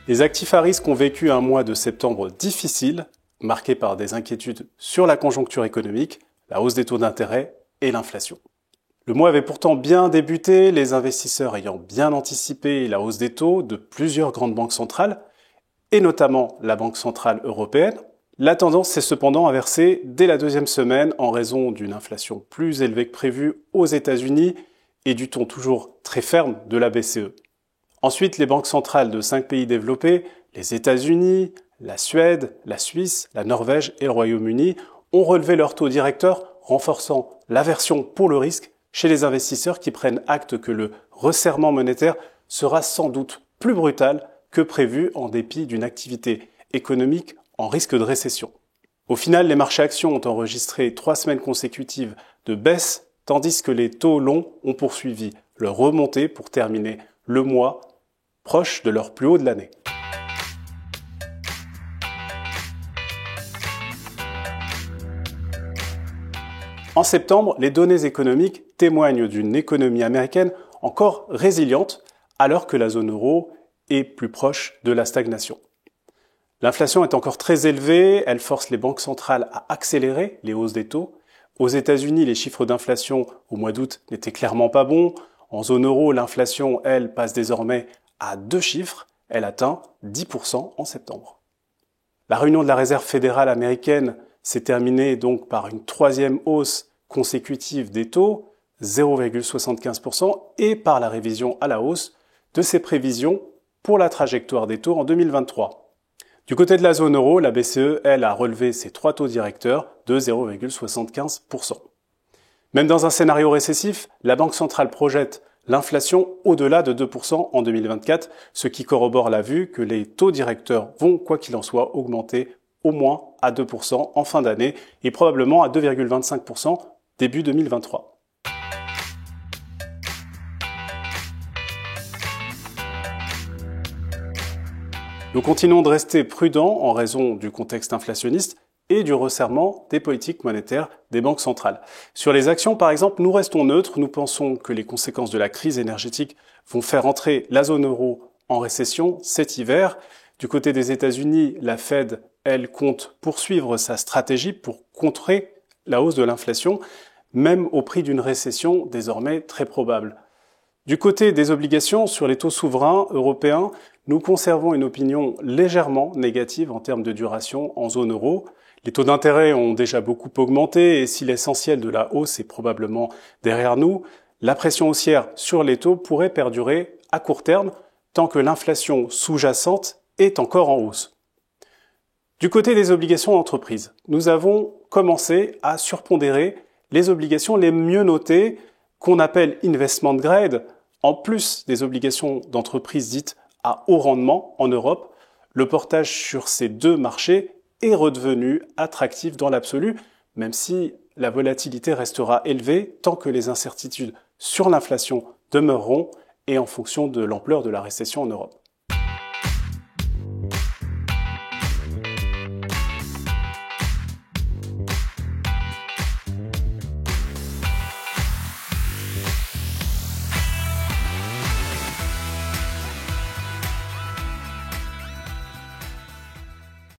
Les actifs à risque ont vécu un mois de septembre difficile, marqué par des inquiétudes sur la conjoncture économique, la hausse des taux d'intérêt et l'inflation. Le mois avait pourtant bien débuté, les investisseurs ayant bien anticipé la hausse des taux de plusieurs grandes banques centrales, et notamment la Banque centrale européenne. La tendance s'est cependant inversée dès la deuxième semaine en raison d'une inflation plus élevée que prévue aux États-Unis et du ton toujours très ferme de la BCE. Ensuite, les banques centrales de 5 pays développés, les États-Unis, la Suède, la Suisse, la Norvège et le Royaume-Uni, ont relevé leur taux directeur, renforçant l'aversion pour le risque chez les investisseurs qui prennent acte que le resserrement monétaire sera sans doute plus brutal que prévu en dépit d'une activité économique en risque de récession. Au final, les marchés actions ont enregistré 3 semaines consécutives de baisse, tandis que les taux longs ont poursuivi leur remontée pour terminer le mois proche de leur plus haut de l'année. En septembre, les données économiques témoignent d'une économie américaine encore résiliente, alors que la zone euro est plus proche de la stagnation. L'inflation est encore très élevée, elle force les banques centrales à accélérer les hausses des taux. Aux États-Unis, les chiffres d'inflation au mois d'août n'étaient clairement pas bons. En zone euro, l'inflation, elle, passe désormais à 2 chiffres. Elle atteint 10% en septembre. La réunion de la Réserve fédérale américaine s'est terminée donc par une 3e hausse consécutive des taux, 0,75%, et par la révision à la hausse de ses prévisions pour la trajectoire des taux en 2023. Du côté de la zone euro, la BCE, elle, a relevé ses 3 taux directeurs de 0,75%. Même dans un scénario récessif, la Banque centrale projette l'inflation au-delà de 2% en 2024, ce qui corrobore la vue que les taux directeurs vont, quoi qu'il en soit, augmenter au moins à 2% en fin d'année et probablement à 2,25% début 2023. Nous continuons de rester prudents en raison du contexte inflationniste et du resserrement des politiques monétaires des banques centrales. Sur les actions, par exemple, nous restons neutres. Nous pensons que les conséquences de la crise énergétique vont faire entrer la zone euro en récession cet hiver. Du côté des États-Unis, la Fed, elle, compte poursuivre sa stratégie pour contrer la hausse de l'inflation, même au prix d'une récession désormais très probable. Du côté des obligations sur les taux souverains européens, nous conservons une opinion légèrement négative en termes de duration en zone euro. Les taux d'intérêt ont déjà beaucoup augmenté et si l'essentiel de la hausse est probablement derrière nous, la pression haussière sur les taux pourrait perdurer à court terme tant que l'inflation sous-jacente est encore en hausse. Du côté des obligations d'entreprise, nous avons commencé à surpondérer les obligations les mieux notées qu'on appelle investment grade, en plus des obligations d'entreprise dites à haut rendement en Europe. Le portage sur ces deux marchés est redevenu attractif dans l'absolu, même si la volatilité restera élevée tant que les incertitudes sur l'inflation demeureront et en fonction de l'ampleur de la récession en Europe.